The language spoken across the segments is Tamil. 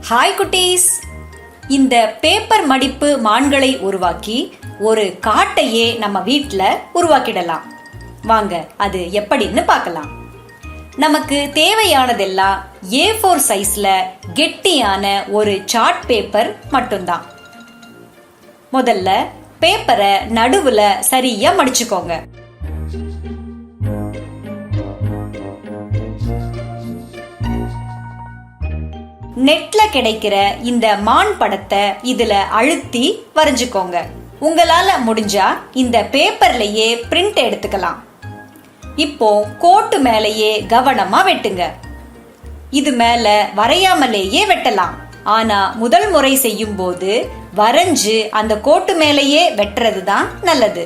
ஹாய் குட்டீஸ், இந்த பேப்பர் மடிப்பு மான்களை உருவாக்கி ஒரு காட்டையே நம்ம வீட்ல உருவாக்கிடலாம். வாங்க அது எப்படின்னு பார்க்கலாம். நமக்கு தேவையானதெல்லாம் A4 சைஸ்ல கெட்டியான ஒரு சார்ட் பேப்பர் மட்டும்தான். முதல்ல பேப்பரை நடுவுல சரியா மடிச்சுக்கோங்க. நெட்ல கிடைக்கிற இந்த மான் படத்தை இதுல அழுத்தி வரைஞ்சுக்கோங்க. உங்களால முடிஞ்சா இந்த பேப்பர்லயே பிரிண்ட் எடுத்துக்கலாம். இப்போ கோட்டு மேலேயே கவனமா வெட்டுங்க. இது மேல வரையாமலேயே வெட்டலாம். ஆனா முதல் முறை செய்யும் போது வரைஞ்சு அந்த கோட்டு மேலேயே வெட்டுறது தான் நல்லது.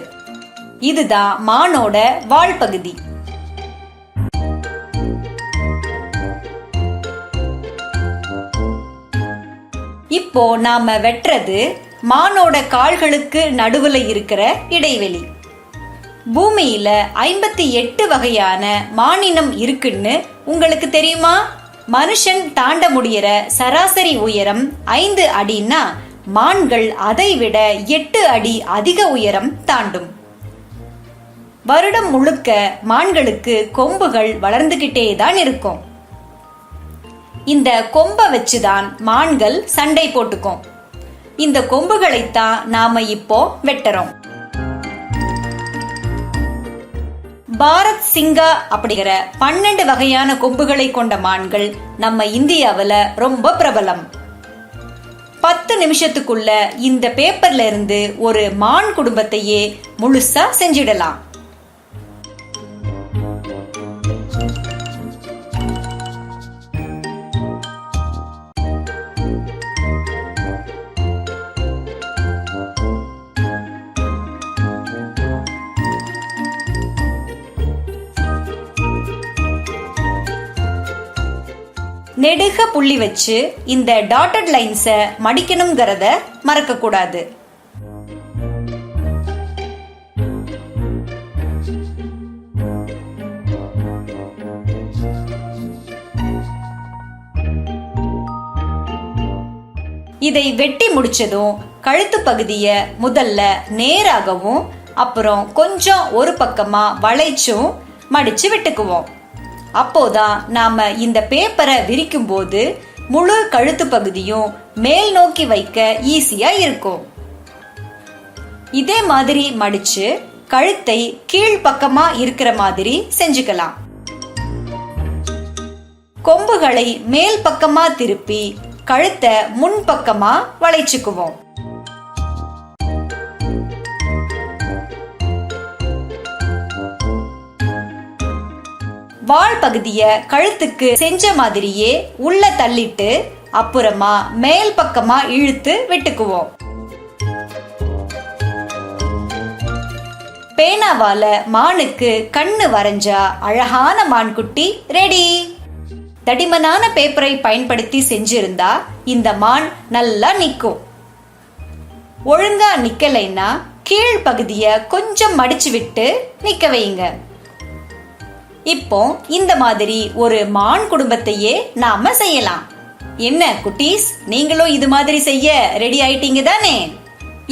இதுதான் மானோட வால் பகுதி. இப்போ நாம வெட்டுறது மானோட கால்களுக்கு நடுவுல இருக்கிற இடைவெளி. பூமியில 58 வகையான மானினம் இருக்குன்னு உங்களுக்கு தெரியுமா? மனுஷன் தாண்ட முடியற சராசரி உயரம் 5 அடின்னா மான்கள் அதை விட 8 அடி அதிக உயரம் தாண்டும். வருடம் முழுக்க மான்களுக்கு கொம்புகள் வளர்ந்துகிட்டே தான் இருக்கும். இந்த கொம்பை வச்சுதான் மான்கள் சண்டை போட்டுக்கும். இந்த கொம்புகளைத்தான் நாம இப்போ வெட்டுறோம். பாரத் சிங்கா அப்படிங்கிற 12 வகையான கொம்புகளை கொண்ட மான்கள் நம்ம இந்தியாவில் ரொம்ப பிரபலம். 10 நிமிஷத்துக்குள்ள இந்த பேப்பர்ல இருந்து ஒரு மான் குடும்பத்தையே முழுசா செஞ்சிடலாம். நெடுக புள்ளி வச்சு இந்த டாட்டட் லைன்ஸை மடிக்கணுங்கிறத மறக்க கூடாது. இதை வெட்டி முடிச்சதும் கழுத்து பகுதியை முதல்ல நேராகவும் அப்புறம் கொஞ்சம் ஒரு பக்கமா வளைச்சும் மடிச்சு விட்டுக்குவோம். அப்போதான் நாம இந்த பேப்பரை விரிக்கும் போது முழு கழுத்து பகுதியும் மேல் நோக்கி வைக்க ஈஸியா இருக்கும். இதே மாதிரி மடிச்சு கழுத்தை கீழ் பக்கமா இருக்கிற மாதிரி செஞ்சுக்கலாம். கொம்புகளை மேல் பக்கமா திருப்பி கழுத்தை முன் பக்கமா வளைச்சுக்குவோம். வால் பகுதிய கழுத்துக்கு செஞ்ச மாதிரியே உள்ள தள்ளிட்டு அப்புறமா மேல் பக்கமா இழுத்து விட்டுக்குவோம். பேனாவால மானுக்கு கண்ணு வரைஞ்சா அழகான மான்குட்டி ரெடி. தடிமனான பேப்பரை பயன்படுத்தி செஞ்சிருந்தா இந்த மான் நல்லா நிக்கும். ஒழுங்கா நிக்கலைன்னா கீழ் பகுதிய கொஞ்சம் மடிச்சு விட்டு நிக்க வைங்க. இப்போ இந்த மாதிரி ஒரு மான் குடும்பத்தையே நாம செய்யலாம். என்ன குட்டீஸ், நீங்களும் இது மாதிரி செய்ய ரெடி ஆயிட்டீங்க தானே?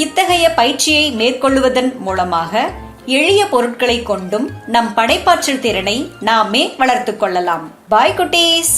இத்தகைய பயிற்சியை மேற்கொள்வதன் மூலமாக எளிய பொருட்களை கொண்டும் நம் படைப்பாற்றல் திறனை நாமே வளர்த்து கொள்ளலாம். பாய் குட்டீஸ்.